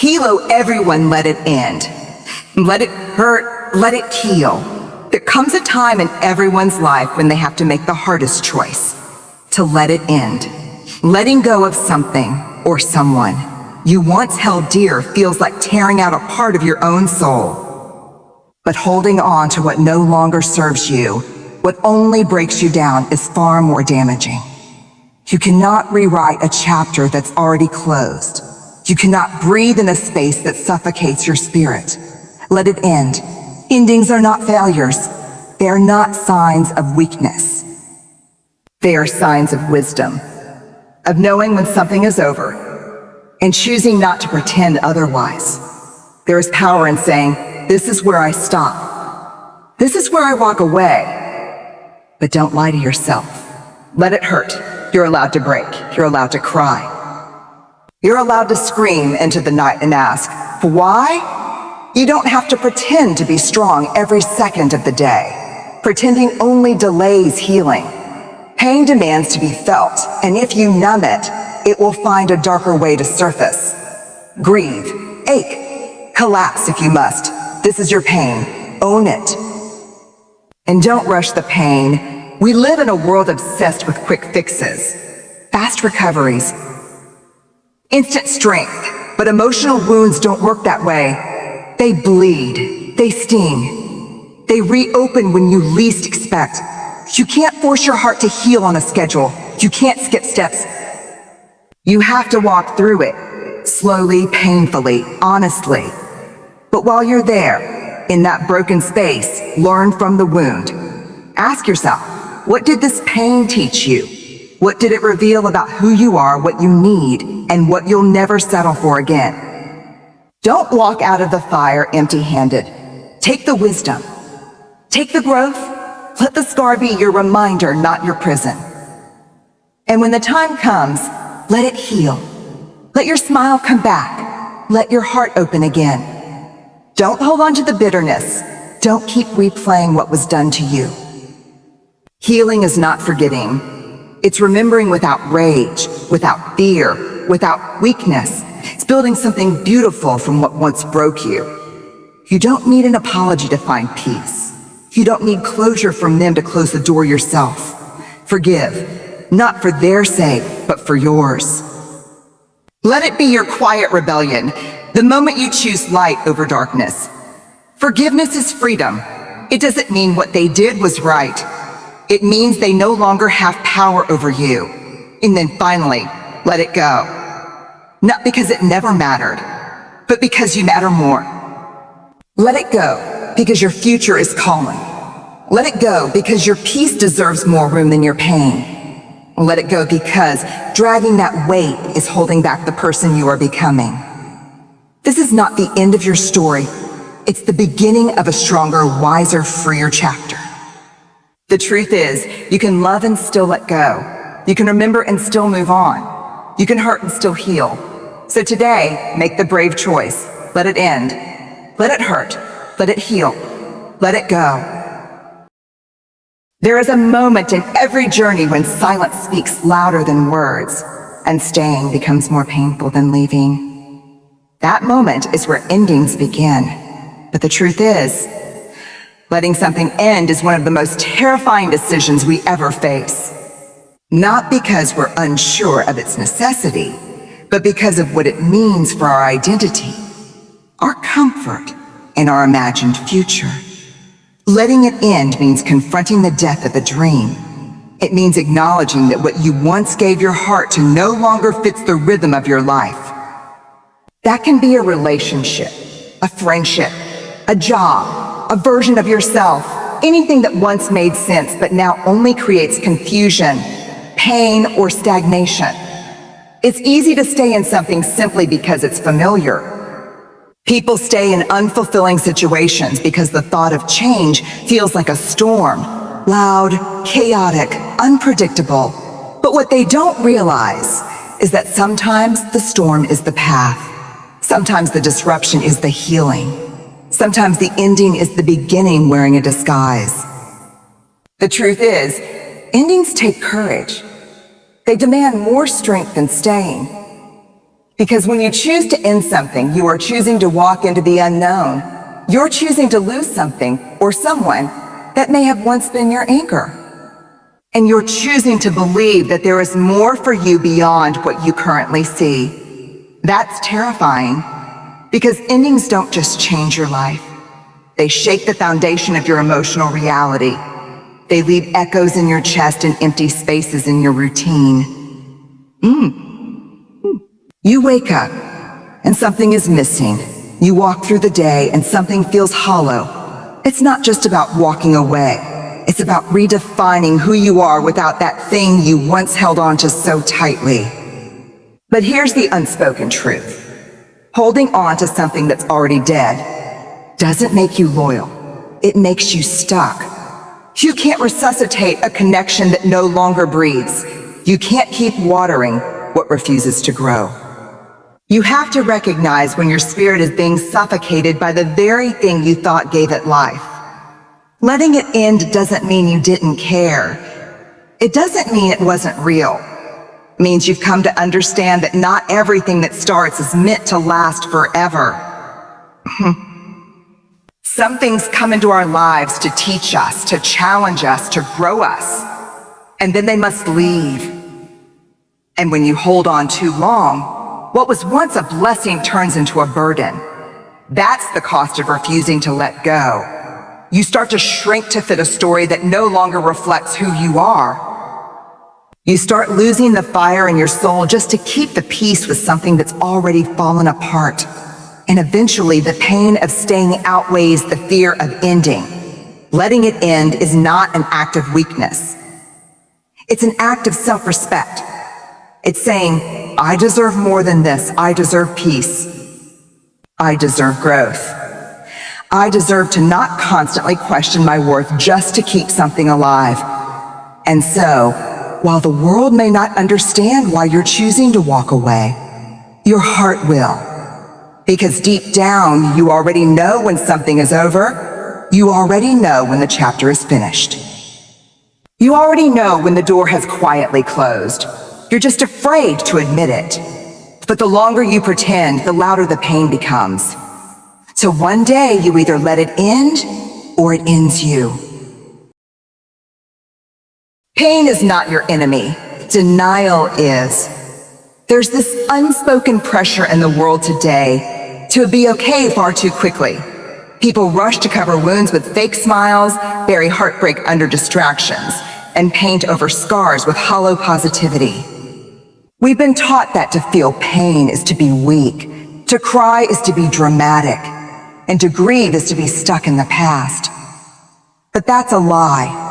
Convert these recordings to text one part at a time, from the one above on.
Hilo everyone, let it end. Let it hurt, let it heal. There comes a time in everyone's life when they have to make the hardest choice, to let it end. Letting go of something or someone you once held dear feels like tearing out a part of your own soul. But holding on to what no longer serves you, what only breaks you down, is far more damaging. You cannot rewrite a chapter that's already closed. You cannot breathe in a space that suffocates your spirit. Let it end. Endings are not failures. They are not signs of weakness. They are signs of wisdom, of knowing when something is over and choosing not to pretend otherwise. There is power in saying, this is where I stop. This is where I walk away. But don't lie to yourself. Let it hurt. You're allowed to break. You're allowed to cry. You're allowed to scream into the night and ask, why? You don't have to pretend to be strong every second of the day. Pretending only delays healing. Pain demands to be felt, and if you numb it, it will find a darker way to surface. Grieve, ache, collapse if you must. This is your pain. Own it. And don't rush the pain. We live in a world obsessed with quick fixes, fast recoveries, instant strength. But emotional wounds don't work that way. They bleed. They sting. They reopen when you least expect. You can't force your heart to heal on a schedule. You can't skip steps. You have to walk through it, slowly, painfully, honestly. But while you're there, in that broken space, learn from the wound. Ask yourself, what did this pain teach you? What did it reveal about who you are, what you need, and what you'll never settle for again? Don't walk out of the fire empty-handed. Take the wisdom. Take the growth. Let the scar be your reminder, not your prison. And when the time comes, let it heal. Let your smile come back. Let your heart open again. Don't hold on to the bitterness. Don't keep replaying what was done to you. Healing is not forgetting. It's remembering without rage, without fear, without weakness. It's building something beautiful from what once broke you. You don't need an apology to find peace. You don't need closure from them to close the door yourself. Forgive, not for their sake, but for yours. Let it be your quiet rebellion, the moment you choose light over darkness. Forgiveness is freedom. It doesn't mean what they did was right. It means they no longer have power over you. And then finally, let it go. Not because it never mattered, but because you matter more. Let it go because your future is calling. Let it go because your peace deserves more room than your pain. Let it go because dragging that weight is holding back the person you are becoming. This is not the end of your story. It's the beginning of a stronger, wiser, freer chapter. The truth is, you can love and still let go. You can remember and still move on. You can hurt and still heal. So today, make the brave choice. Let it end. Let it hurt. Let it heal. Let it go. There is a moment in every journey when silence speaks louder than words, and staying becomes more painful than leaving. That moment is where endings begin. But the truth is, letting something end is one of the most terrifying decisions we ever face. Not because we're unsure of its necessity, but because of what it means for our identity, our comfort, and our imagined future. Letting it end means confronting the death of a dream. It means acknowledging that what you once gave your heart to no longer fits the rhythm of your life. That can be a relationship, a friendship, a job, a version of yourself, anything that once made sense but now only creates confusion, pain, or stagnation. It's easy to stay in something simply because it's familiar. People stay in unfulfilling situations because the thought of change feels like a storm, loud, chaotic, unpredictable. But what they don't realize is that sometimes the storm is the path. Sometimes the disruption is the healing. Sometimes the ending is the beginning wearing a disguise. The truth is, endings take courage. They demand more strength than staying. Because when you choose to end something, you are choosing to walk into the unknown. You're choosing to lose something or someone that may have once been your anchor. And you're choosing to believe that there is more for you beyond what you currently see. That's terrifying, because endings don't just change your life. They shake the foundation of your emotional reality. They leave echoes in your chest and empty spaces in your routine. You wake up and something is missing. You walk through the day and something feels hollow. It's not just about walking away. It's about redefining who you are without that thing you once held on to so tightly. But here's the unspoken truth. Holding on to something that's already dead doesn't make you loyal. It makes you stuck. You can't resuscitate a connection that no longer breathes. You can't keep watering what refuses to grow. You have to recognize when your spirit is being suffocated by the very thing you thought gave it life. Letting it end doesn't mean you didn't care. It doesn't mean it wasn't real. It means you've come to understand that not everything that starts is meant to last forever. Some things come into our lives to teach us, to challenge us, to grow us, and then they must leave. And when you hold on too long, what was once a blessing turns into a burden. That's the cost of refusing to let go. You start to shrink to fit a story that no longer reflects who you are. You start losing the fire in your soul just to keep the peace with something that's already fallen apart. And eventually the pain of staying outweighs the fear of ending. Letting it end is not an act of weakness. It's an act of self-respect. It's saying, I deserve more than this. I deserve peace. I deserve growth. I deserve to not constantly question my worth just to keep something alive. And so, while the world may not understand why you're choosing to walk away, your heart will. Because deep down, you already know when something is over. You already know when the chapter is finished. You already know when the door has quietly closed. You're just afraid to admit it. But the longer you pretend, the louder the pain becomes. So one day you either let it end or it ends you. Pain is not your enemy. Denial is. There's this unspoken pressure in the world today to be okay far too quickly. People rush to cover wounds with fake smiles, bury heartbreak under distractions, and paint over scars with hollow positivity. We've been taught that to feel pain is to be weak, to cry is to be dramatic, and to grieve is to be stuck in the past. But that's a lie.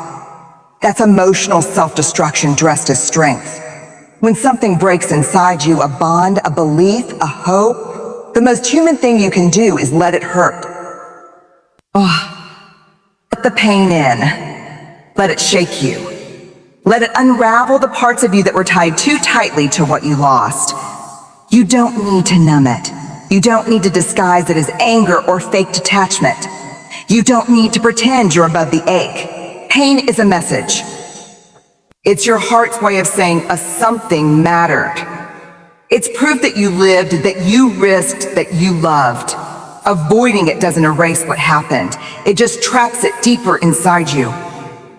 That's emotional self-destruction dressed as strength. When something breaks inside you, a bond, a belief, a hope, the most human thing you can do is let it hurt. Let the pain in. Let it shake you. Let it unravel the parts of you that were tied too tightly to what you lost. You don't need to numb it. You don't need to disguise it as anger or fake detachment. You don't need to pretend you're above the ache. Pain is a message. It's your heart's way of saying a something mattered. It's proof that you lived, that you risked, that you loved. Avoiding it doesn't erase what happened. It just traps it deeper inside you.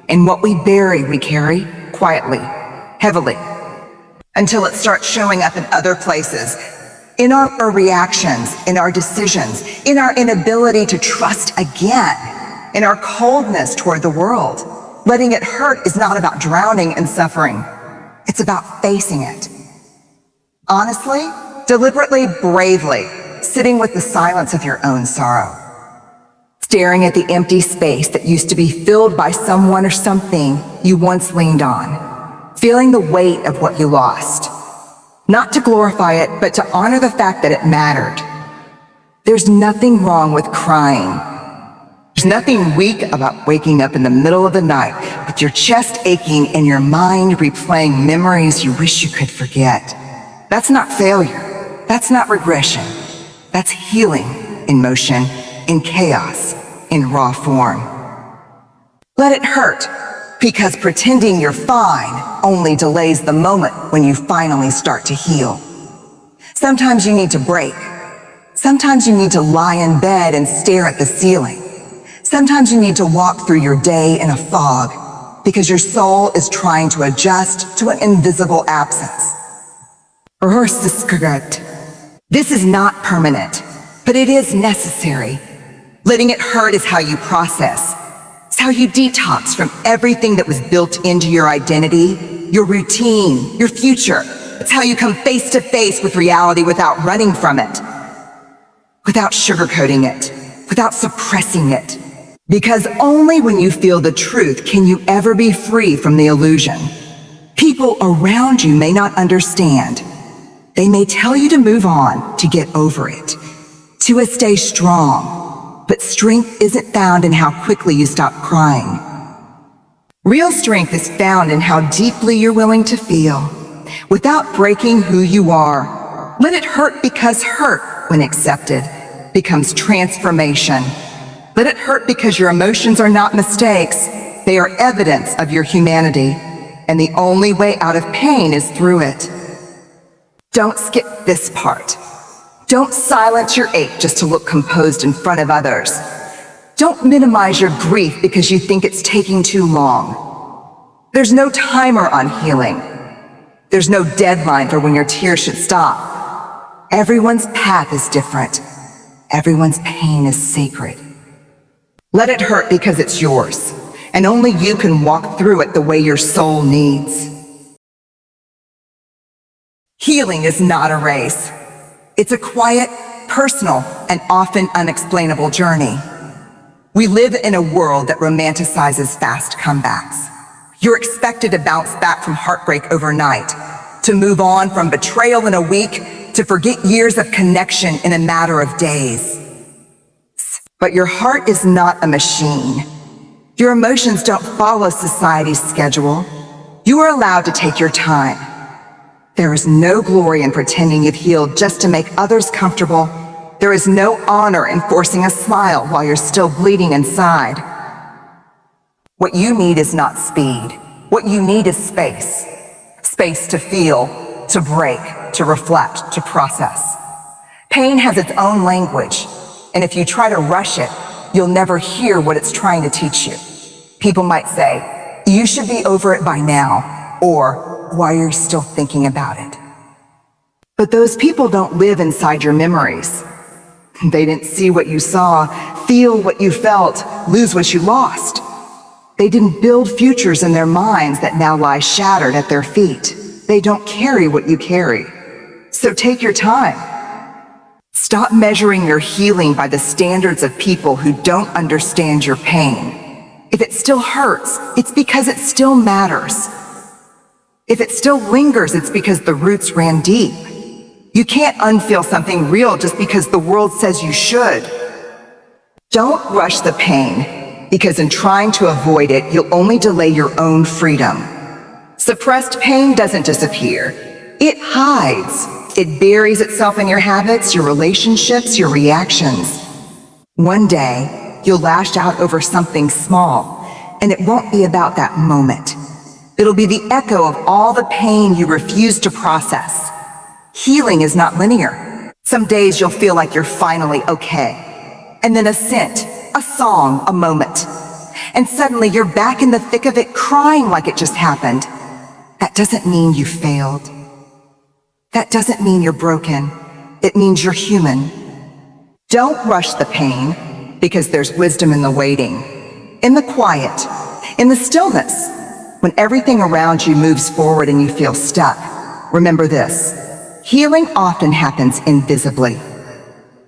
And what we bury, we carry quietly, heavily, until it starts showing up in other places, in our reactions, in our decisions, in our inability to trust again, in our coldness toward the world. Letting it hurt is not about drowning in suffering. It's about facing it. Honestly, deliberately, bravely, sitting with the silence of your own sorrow. Staring at the empty space that used to be filled by someone or something you once leaned on. Feeling the weight of what you lost. Not to glorify it, but to honor the fact that it mattered. There's nothing wrong with crying. There's nothing weak about waking up in the middle of the night with your chest aching and your mind replaying memories you wish you could forget. That's not failure. That's not regression. That's healing in motion, in chaos, in raw form. Let it hurt, because pretending you're fine only delays the moment when you finally start to heal. Sometimes you need to break. Sometimes you need to lie in bed and stare at the ceiling. Sometimes you need to walk through your day in a fog because your soul is trying to adjust to an invisible absence. This is not permanent, but it is necessary. Letting it hurt is how you process. It's how you detox from everything that was built into your identity, your routine, your future. It's how you come face to face with reality without running from it, without sugarcoating it, without suppressing it. Because only when you feel the truth can you ever be free from the illusion. People around you may not understand. They may tell you to move on, to get over it, to stay strong. But strength isn't found in how quickly you stop crying. Real strength is found in how deeply you're willing to feel, without breaking who you are. Let it hurt because hurt, when accepted, becomes transformation. Let it hurt because your emotions are not mistakes. They are evidence of your humanity, and the only way out of pain is through it. Don't skip this part. Don't silence your ache just to look composed in front of others. Don't minimize your grief because you think it's taking too long. There's no timer on healing. There's no deadline for when your tears should stop. Everyone's path is different. Everyone's pain is sacred. Let it hurt because it's yours, and only you can walk through it the way your soul needs. Healing is not a race. It's a quiet, personal, and often unexplainable journey. We live in a world that romanticizes fast comebacks. You're expected to bounce back from heartbreak overnight, to move on from betrayal in a week, to forget years of connection in a matter of days. But your heart is not a machine. Your emotions don't follow society's schedule. You are allowed to take your time. There is no glory in pretending you've healed just to make others comfortable. There is no honor in forcing a smile while you're still bleeding inside. What you need is not speed. What you need is space. Space to feel, to break, to reflect, to process. Pain has its own language, and if you try to rush it, you'll never hear what it's trying to teach you. People might say, "You should be over it by now," or "Why are you still thinking about it?" But those people don't live inside your memories. They didn't see what you saw, feel what you felt, lose what you lost. They didn't build futures in their minds that now lie shattered at their feet. They don't carry what you carry. So take your time. Stop measuring your healing by the standards of people who don't understand your pain. If it still hurts, it's because it still matters. If it still lingers, it's because the roots ran deep. You can't unfeel something real just because the world says you should. Don't rush the pain, because in trying to avoid it, you'll only delay your own freedom. Suppressed pain doesn't disappear. It hides. It buries itself in your habits, your relationships, your reactions. One day, you'll lash out over something small, and it won't be about that moment. It'll be the echo of all the pain you refuse to process. Healing is not linear. Some days you'll feel like you're finally okay. And then a scent, a song, a moment. And suddenly you're back in the thick of it crying like it just happened. That doesn't mean you failed. That doesn't mean you're broken. It means you're human. Don't rush the pain, because there's wisdom in the waiting, in the quiet, in the stillness. When everything around you moves forward and you feel stuck, remember this: healing often happens invisibly.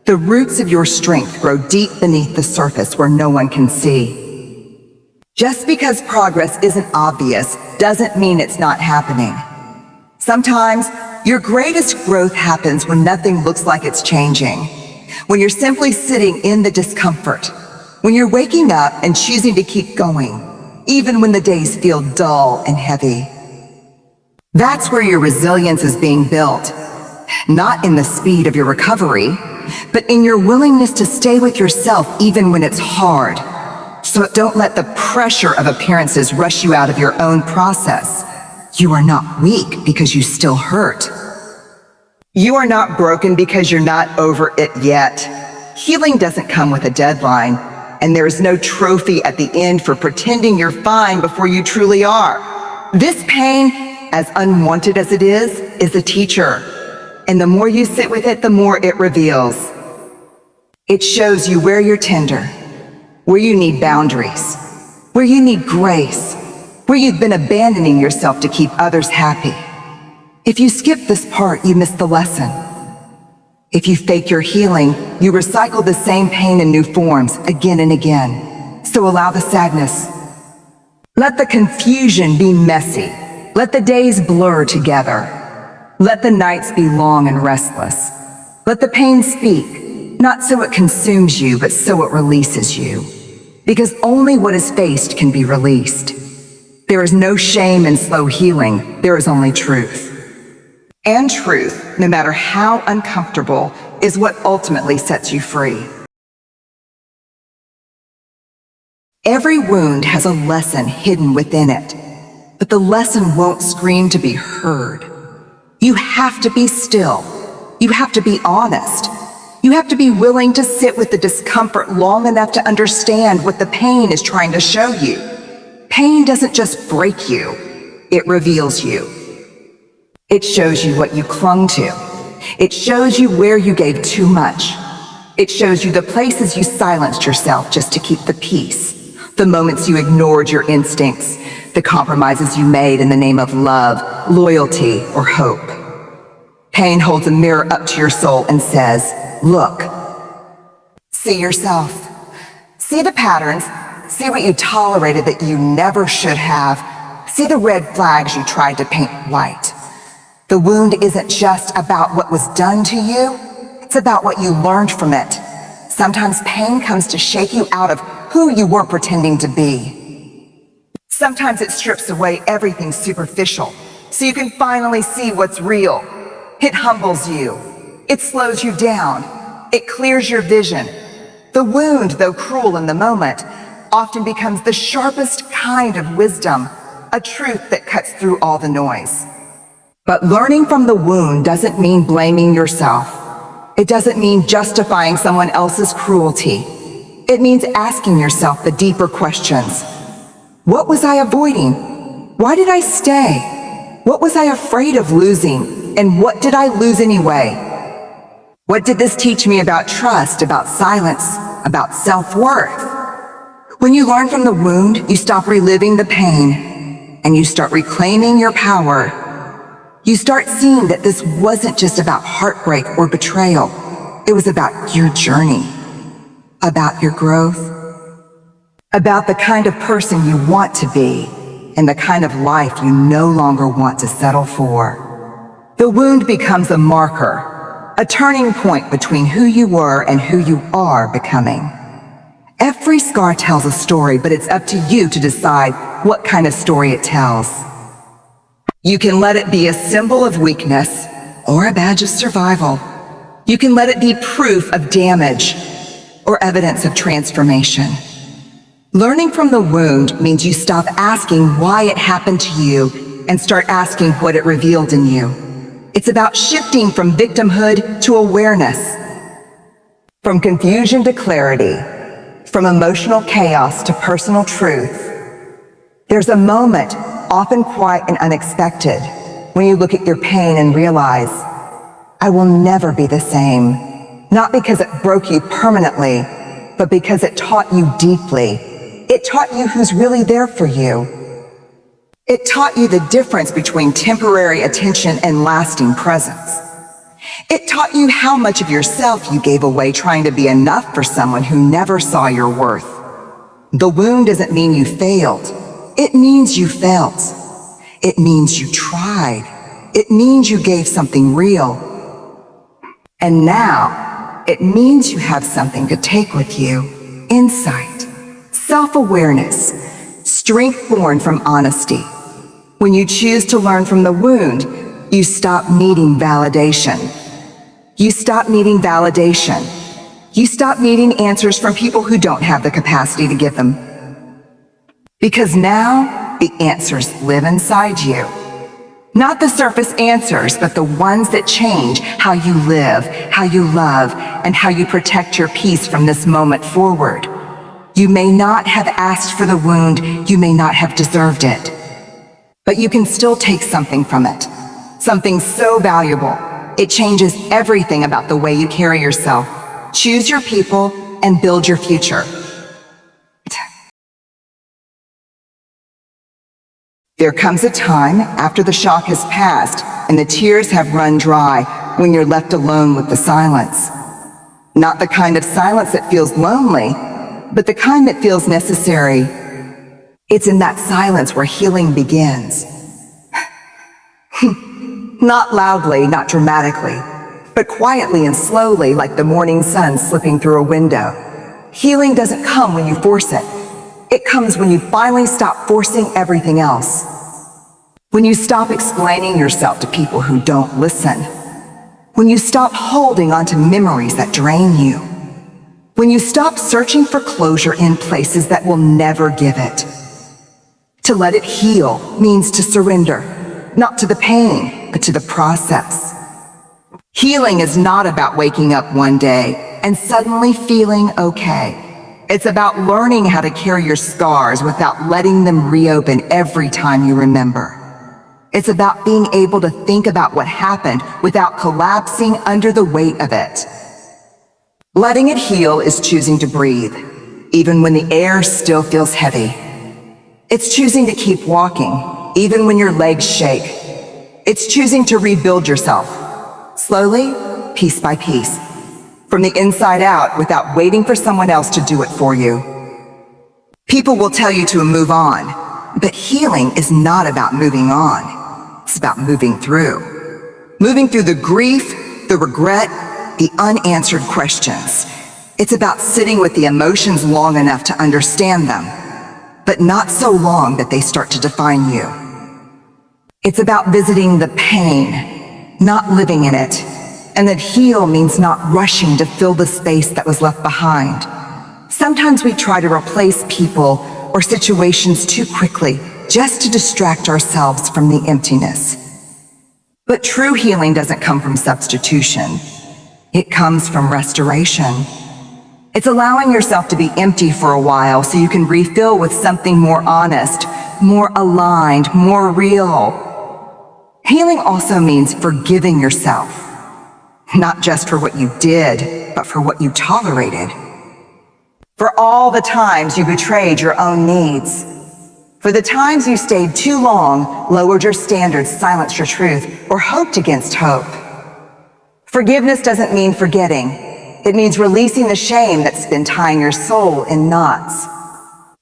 The roots of your strength grow deep beneath the surface where no one can see. Just because progress isn't obvious doesn't mean it's not happening. Sometimes your greatest growth happens when nothing looks like it's changing, when you're simply sitting in the discomfort, when you're waking up and choosing to keep going, even when the days feel dull and heavy. That's where your resilience is being built, not in the speed of your recovery, but in your willingness to stay with yourself even when it's hard. So don't let the pressure of appearances rush you out of your own process. You are not weak because you still hurt. You are not broken because you're not over it yet. Healing doesn't come with a deadline, and there is no trophy at the end for pretending you're fine before you truly are. This pain, as unwanted as it is a teacher. And the more you sit with it, the more it reveals. It shows you where you're tender, where you need boundaries, where you need grace, where you've been abandoning yourself to keep others happy. If you skip this part, you miss the lesson. If you fake your healing, you recycle the same pain in new forms again and again. So allow the sadness. Let the confusion be messy. Let the days blur together. Let the nights be long and restless. Let the pain speak, not so it consumes you, but so it releases you. Because only what is faced can be released. There is no shame in slow healing. There is only truth. And truth, no matter how uncomfortable, is what ultimately sets you free. Every wound has a lesson hidden within it, but the lesson won't scream to be heard. You have to be still. You have to be honest. You have to be willing to sit with the discomfort long enough to understand what the pain is trying to show you. Pain doesn't just break you, it reveals you. It shows you what you clung to. It shows you where you gave too much. It shows you the places you silenced yourself just to keep the peace, the moments you ignored your instincts, the compromises you made in the name of love, loyalty, or hope. Pain holds a mirror up to your soul and says, look, see yourself. See the patterns. See what you tolerated that you never should have. See the red flags you tried to paint white. The wound isn't just about what was done to you, it's about what you learned from it. Sometimes pain comes to shake you out of who you were pretending to be. Sometimes it strips away everything superficial, so you can finally see what's real. It humbles you. It slows you down. It clears your vision. The wound, though cruel in the moment, often becomes the sharpest kind of wisdom, a truth that cuts through all the noise. But learning from the wound doesn't mean blaming yourself. It doesn't mean justifying someone else's cruelty. It means asking yourself the deeper questions. What was I avoiding? Why did I stay? What was I afraid of losing? And what did I lose anyway? What did this teach me about trust, about silence, about self-worth? When you learn from the wound, you stop reliving the pain, and you start reclaiming your power. You start seeing that this wasn't just about heartbreak or betrayal. It was about your journey, about your growth, about the kind of person you want to be, and the kind of life you no longer want to settle for. The wound becomes a marker, a turning point between who you were and who you are becoming. Every scar tells a story, but it's up to you to decide what kind of story it tells. You can let it be a symbol of weakness or a badge of survival. You can let it be proof of damage or evidence of transformation. Learning from the wound means you stop asking why it happened to you and start asking what it revealed in you. It's about shifting from victimhood to awareness, from confusion to clarity, from emotional chaos to personal truth. There's a moment, often quiet and unexpected, when you look at your pain and realize, I will never be the same. Not because it broke you permanently, but because it taught you deeply. It taught you who's really there for you. It taught you the difference between temporary attention and lasting presence. It taught you how much of yourself you gave away trying to be enough for someone who never saw your worth. The wound doesn't mean you failed. It means you felt. It means you tried. It means you gave something real. And now, it means you have something to take with you. Insight, self-awareness, strength born from honesty. When you choose to learn from the wound, you stop needing validation. You stop needing validation. You stop needing answers from people who don't have the capacity to give them. Because now, the answers live inside you. Not the surface answers, but the ones that change how you live, how you love, and how you protect your peace from this moment forward. You may not have asked for the wound, you may not have deserved it, but you can still take something from it. Something so valuable, it changes everything about the way you carry yourself. Choose your people and build your future. There comes a time after the shock has passed and the tears have run dry when you're left alone with the silence. Not the kind of silence that feels lonely, but the kind that feels necessary. It's in that silence where healing begins. Not loudly, not dramatically, but quietly and slowly, like the morning sun slipping through a window. Healing doesn't come when you force it. It comes when you finally stop forcing everything else. When you stop explaining yourself to people who don't listen. When you stop holding onto memories that drain you. When you stop searching for closure in places that will never give it. To let it heal means to surrender, not to the pain, but to the process. Healing is not about waking up one day and suddenly feeling okay. It's about learning how to carry your scars without letting them reopen every time you remember. It's about being able to think about what happened without collapsing under the weight of it. Letting it heal is choosing to breathe, even when the air still feels heavy. It's choosing to keep walking, even when your legs shake. It's choosing to rebuild yourself, slowly, piece by piece. From the inside out without waiting for someone else to do it for you. People will tell you to move on, but healing is not about moving on. It's about moving through. Moving through the grief, the regret, the unanswered questions. It's about sitting with the emotions long enough to understand them, but not so long that they start to define you. It's about visiting the pain, not living in it. And that heal means not rushing to fill the space that was left behind. Sometimes we try to replace people or situations too quickly just to distract ourselves from the emptiness. But true healing doesn't come from substitution. It comes from restoration. It's allowing yourself to be empty for a while so you can refill with something more honest, more aligned, more real. Healing also means forgiving yourself. Not just for what you did, but for what you tolerated. For all the times you betrayed your own needs. For the times you stayed too long, lowered your standards, silenced your truth, or hoped against hope. Forgiveness doesn't mean forgetting. It means releasing the shame that's been tying your soul in knots.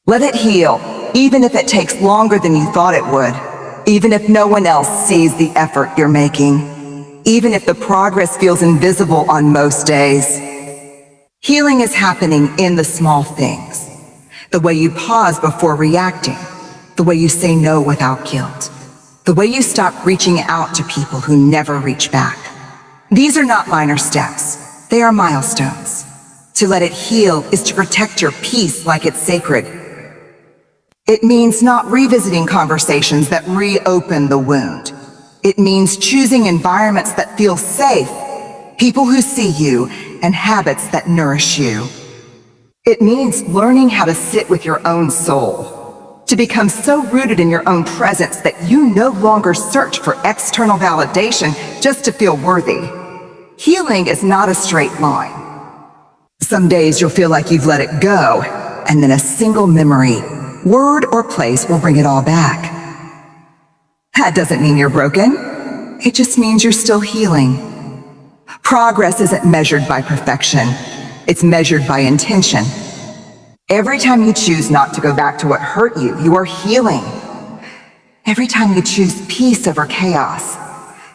Let it heal, even if it takes longer than you thought it would. Even if no one else sees the effort you're making. Even if the progress feels invisible on most days. Healing is happening in the small things. The way you pause before reacting. The way you say no without guilt. The way you stop reaching out to people who never reach back. These are not minor steps. They are milestones. To let it heal is to protect your peace like it's sacred. It means not revisiting conversations that reopen the wound. It means choosing environments that feel safe, people who see you, and habits that nourish you. It means learning how to sit with your own soul, to become so rooted in your own presence that you no longer search for external validation just to feel worthy. Healing is not a straight line. Some days you'll feel like you've let it go, and then a single memory, word or place will bring it all back. That doesn't mean you're broken. It just means you're still healing. Progress isn't measured by perfection. It's measured by intention. Every time you choose not to go back to what hurt you, you are healing. Every time you choose peace over chaos,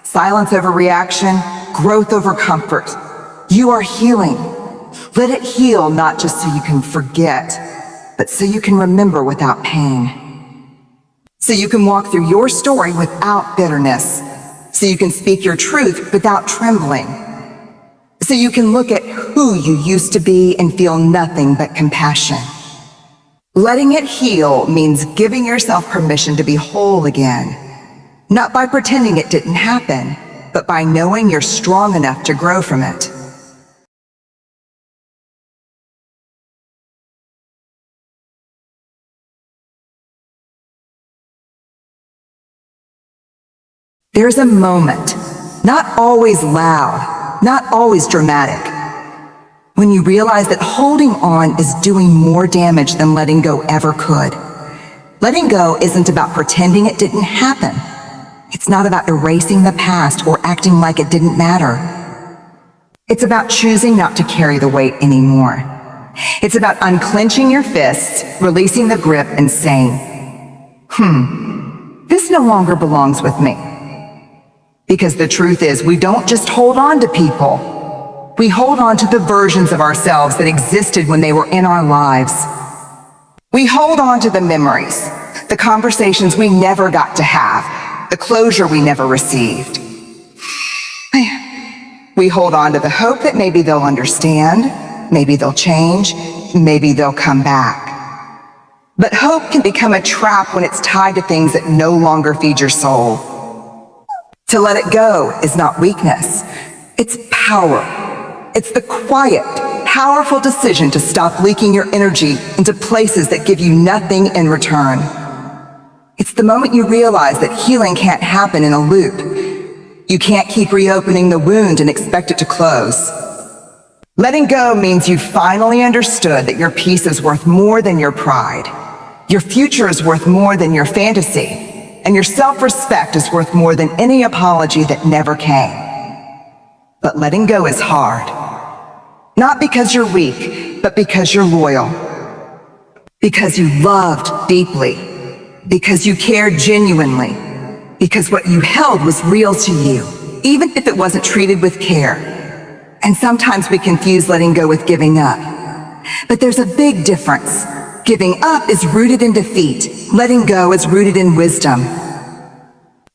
silence over reaction, growth over comfort, you are healing. Let it heal, not just so you can forget, but so you can remember without pain. So you can walk through your story without bitterness. So you can speak your truth without trembling. So you can look at who you used to be and feel nothing but compassion. Letting it heal means giving yourself permission to be whole again. Not by pretending it didn't happen, but by knowing you're strong enough to grow from it. There's a moment, not always loud, not always dramatic, when you realize that holding on is doing more damage than letting go ever could. Letting go isn't about pretending it didn't happen. It's not about erasing the past or acting like it didn't matter. It's about choosing not to carry the weight anymore. It's about unclenching your fists, releasing the grip, and saying, this no longer belongs with me. Because the truth is, we don't just hold on to people. We hold on to the versions of ourselves that existed when they were in our lives. We hold on to the memories, the conversations we never got to have, the closure we never received. We hold on to the hope that maybe they'll understand, maybe they'll change, maybe they'll come back. But hope can become a trap when it's tied to things that no longer feed your soul. To let it go is not weakness, it's power. It's the quiet, powerful decision to stop leaking your energy into places that give you nothing in return. It's the moment you realize that healing can't happen in a loop. You can't keep reopening the wound and expect it to close. Letting go means you finally understood that your peace is worth more than your pride. Your future is worth more than your fantasy. And your self-respect is worth more than any apology that never came. But letting go is hard. Not because you're weak, but because you're loyal. Because you loved deeply. Because you cared genuinely. Because what you held was real to you, even if it wasn't treated with care. And sometimes we confuse letting go with giving up. But there's a big difference. Giving up is rooted in defeat. Letting go is rooted in wisdom.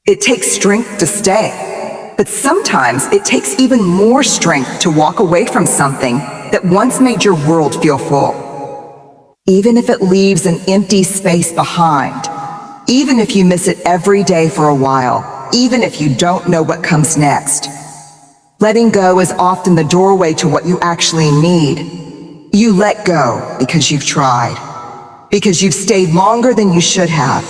It takes strength to stay, but sometimes it takes even more strength to walk away from something that once made your world feel full. Even if it leaves an empty space behind, even if you miss it every day for a while, even if you don't know what comes next. Letting go is often the doorway to what you actually need. You let go because you've tried. Because you've stayed longer than you should have.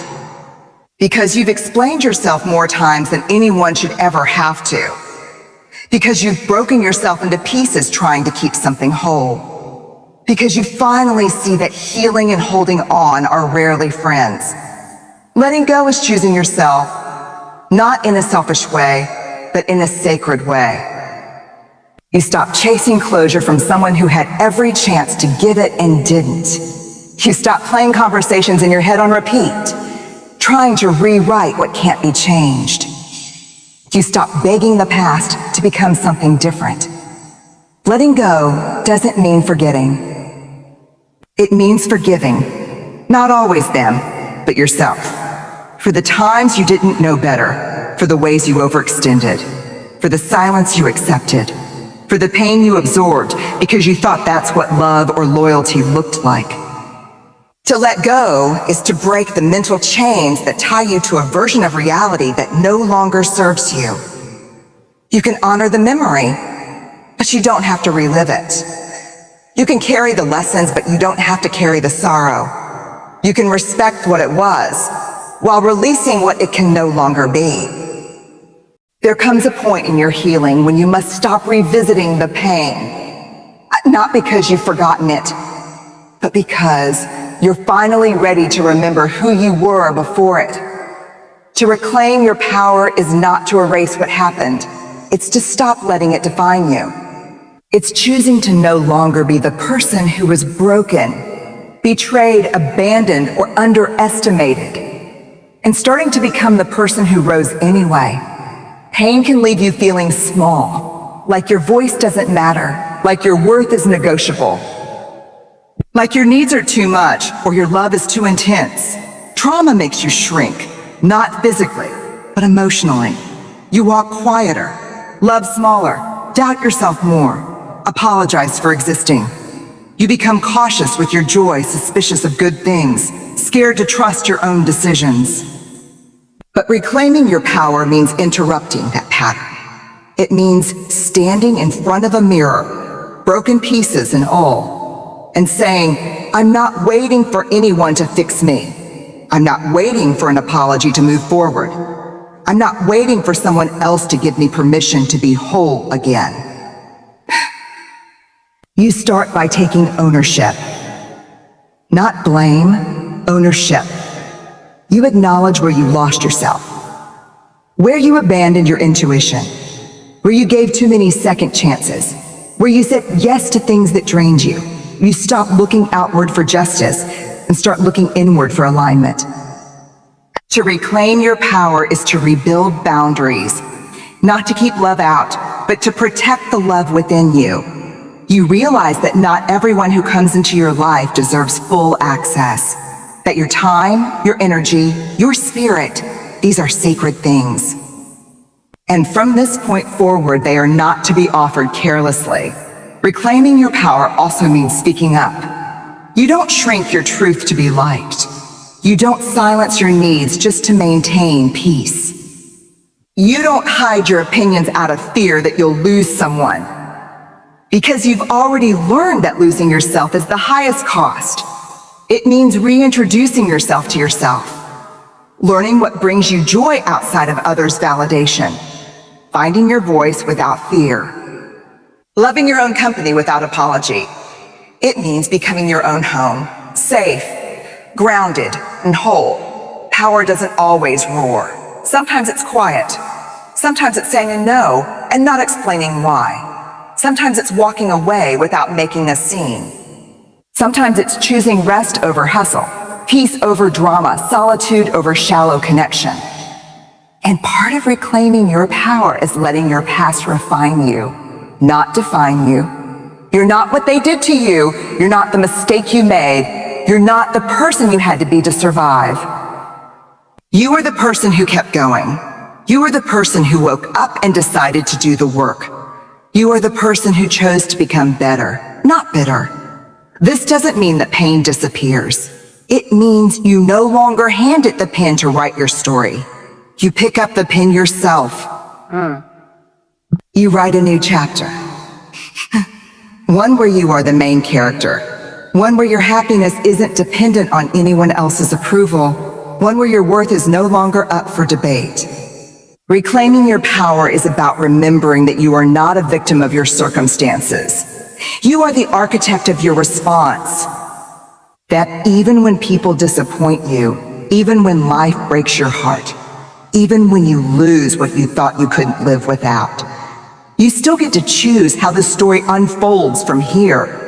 Because you've explained yourself more times than anyone should ever have to. Because you've broken yourself into pieces trying to keep something whole. Because you finally see that healing and holding on are rarely friends. Letting go is choosing yourself, not in a selfish way, but in a sacred way. You stop chasing closure from someone who had every chance to give it and didn't. You stop playing conversations in your head on repeat, trying to rewrite what can't be changed. You stop begging the past to become something different. Letting go doesn't mean forgetting. It means forgiving, not always them, but yourself. For the times you didn't know better, for the ways you overextended, for the silence you accepted, for the pain you absorbed because you thought that's what love or loyalty looked like. To let go is to break the mental chains that tie you to a version of reality that no longer serves you. You can honor the memory, but you don't have to relive it. You can carry the lessons, but you don't have to carry the sorrow. You can respect what it was, while releasing what it can no longer be. There comes a point in your healing when you must stop revisiting the pain, not because you've forgotten it, but because you're finally ready to remember who you were before it. To reclaim your power is not to erase what happened. It's to stop letting it define you. It's choosing to no longer be the person who was broken, betrayed, abandoned, or underestimated, and starting to become the person who rose anyway. Pain can leave you feeling small, like your voice doesn't matter, like your worth is negotiable. Like your needs are too much, or your love is too intense. Trauma makes you shrink, not physically, but emotionally. You walk quieter, love smaller, doubt yourself more, apologize for existing. You become cautious with your joy, suspicious of good things, scared to trust your own decisions. But reclaiming your power means interrupting that pattern. It means standing in front of a mirror, broken pieces and all, and saying, I'm not waiting for anyone to fix me. I'm not waiting for an apology to move forward. I'm not waiting for someone else to give me permission to be whole again. You start by taking ownership. Not blame, ownership. You acknowledge where you lost yourself, where you abandoned your intuition, where you gave too many second chances, where you said yes to things that drained you. You stop looking outward for justice and start looking inward for alignment. To reclaim your power is to rebuild boundaries, not to keep love out, but to protect the love within you. You realize that not everyone who comes into your life deserves full access, that your time, your energy, your spirit, these are sacred things. And from this point forward, they are not to be offered carelessly. Reclaiming your power also means speaking up. You don't shrink your truth to be liked. You don't silence your needs just to maintain peace. You don't hide your opinions out of fear that you'll lose someone, because you've already learned that losing yourself is the highest cost. It means reintroducing yourself to yourself, learning what brings you joy outside of others' validation, finding your voice without fear, loving your own company without apology. It means becoming your own home, safe, grounded, and whole. Power doesn't always roar. Sometimes it's quiet. Sometimes it's saying a no and not explaining why. Sometimes it's walking away without making a scene. Sometimes it's choosing rest over hustle, peace over drama, solitude over shallow connection. And part of reclaiming your power is letting your past refine you, not define you. You're not what they did to you. You're not the mistake you made. You're not the person you had to be to survive. You are the person who kept going. You are the person who woke up and decided to do the work. You are the person who chose to become better, not bitter. This doesn't mean that pain disappears. It means you no longer hand it the pen to write your story. You pick up the pen yourself. You write a new chapter. One where you are the main character. One where your happiness isn't dependent on anyone else's approval. One where your worth is no longer up for debate. Reclaiming your power is about remembering that you are not a victim of your circumstances. You are the architect of your response. That even when people disappoint you, even when life breaks your heart, even when you lose what you thought you couldn't live without, you still get to choose how the story unfolds from here.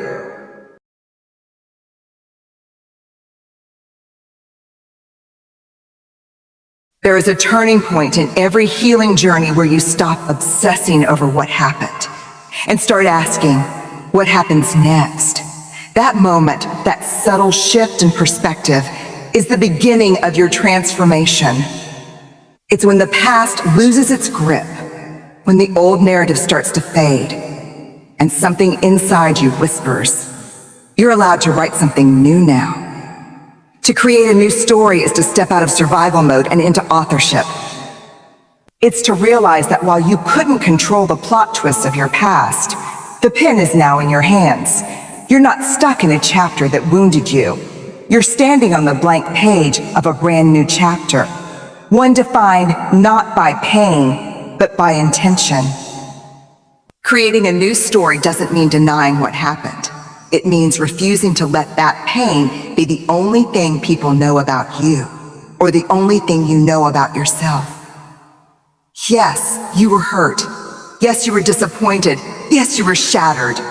There is a turning point in every healing journey where you stop obsessing over what happened and start asking, what happens next? That moment, that subtle shift in perspective, is the beginning of your transformation. It's when the past loses its grip, when the old narrative starts to fade, and something inside you whispers, you're allowed to write something new now. To create a new story is to step out of survival mode and into authorship. It's to realize that while you couldn't control the plot twists of your past, the pen is now in your hands. You're not stuck in a chapter that wounded you. You're standing on the blank page of a brand new chapter, one defined not by pain, but by intention. Creating a new story doesn't mean denying what happened. It means refusing to let that pain be the only thing people know about you, or the only thing you know about yourself. Yes, you were hurt. Yes, you were disappointed. Yes, you were shattered.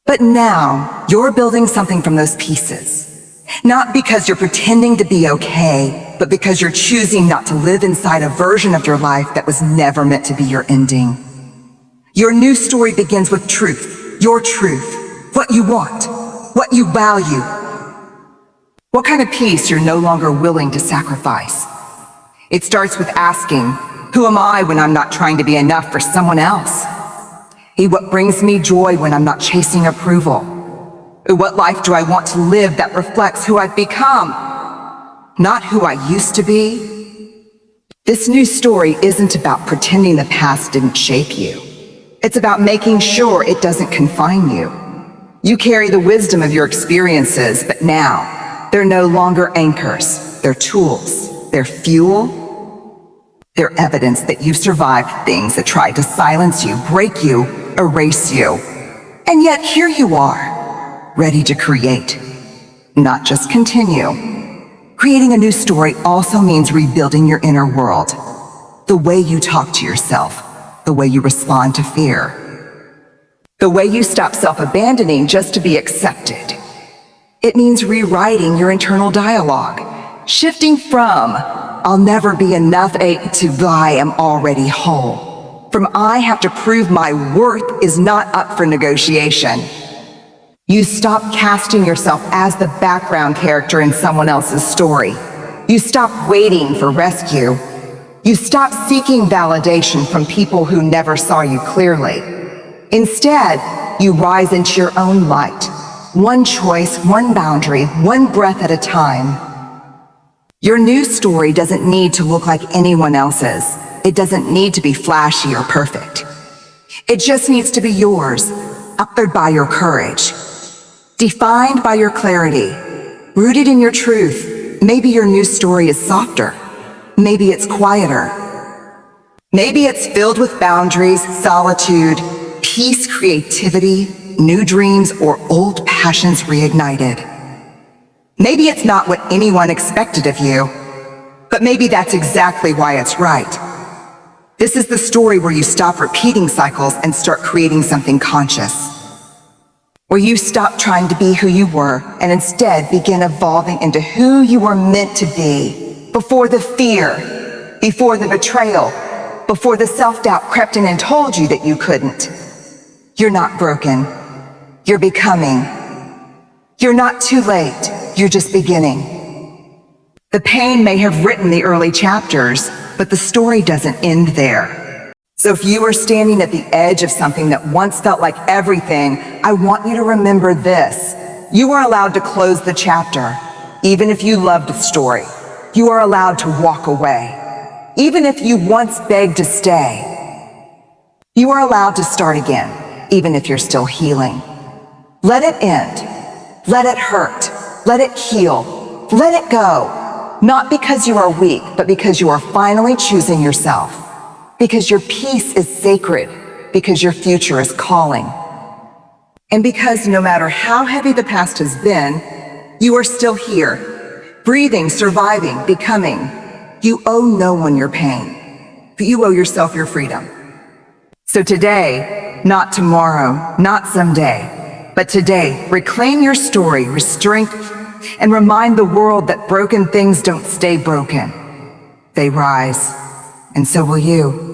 But now, you're building something from those pieces. Not because you're pretending to be okay, but because you're choosing not to live inside a version of your life that was never meant to be your ending. Your new story begins with truth, your truth. What you want, what you value, what kind of peace you're no longer willing to sacrifice. It starts with asking, who am I when I'm not trying to be enough for someone else? What brings me joy when I'm not chasing approval? What life do I want to live that reflects who I've become, not who I used to be? This new story isn't about pretending the past didn't shape you. It's about making sure it doesn't confine you. You carry the wisdom of your experiences, but now they're no longer anchors. They're tools. They're fuel. They're evidence that you've survived things that tried to silence you, break you, erase you. And yet here you are, ready to create, not just continue. Creating a new story also means rebuilding your inner world. The way you talk to yourself, the way you respond to fear, the way you stop self-abandoning just to be accepted. It means rewriting your internal dialogue, shifting from "I'll never be enough" to "I am already whole." From "I have to prove my worth is not up for negotiation." You stop casting yourself as the background character in someone else's story. You stop waiting for rescue. You stop seeking validation from people who never saw you clearly. Instead, you rise into your own light. One choice, one boundary, one breath at a time. Your new story doesn't need to look like anyone else's. It doesn't need to be flashy or perfect. It just needs to be yours, authored by your courage, defined by your clarity, rooted in your truth. Maybe your new story is softer. Maybe it's quieter. Maybe it's filled with boundaries, solitude, peace, creativity, new dreams, or old passions reignited. Maybe it's not what anyone expected of you, but maybe that's exactly why it's right. This is the story where you stop repeating cycles and start creating something conscious. Where you stop trying to be who you were and instead begin evolving into who you were meant to be. Before the fear, before the betrayal, before the self-doubt crept in and told you that you couldn't. You're not broken. You're becoming. You're not too late. You're just beginning. The pain may have written the early chapters, but the story doesn't end there. So if you are standing at the edge of something that once felt like everything, I want you to remember this. You are allowed to close the chapter, even if you loved the story. You are allowed to walk away, even if you once begged to stay. You are allowed to start again, even if you're still healing. Let it end. Let it hurt. Let it heal. Let it go. Not because you are weak, but because you are finally choosing yourself. Because your peace is sacred, because your future is calling. And because no matter how heavy the past has been, you are still here, breathing, surviving, becoming. You owe no one your pain, but you owe yourself your freedom. So today, not tomorrow, not someday, but today, reclaim your story, and remind the world that broken things don't stay broken. They rise, and so will you.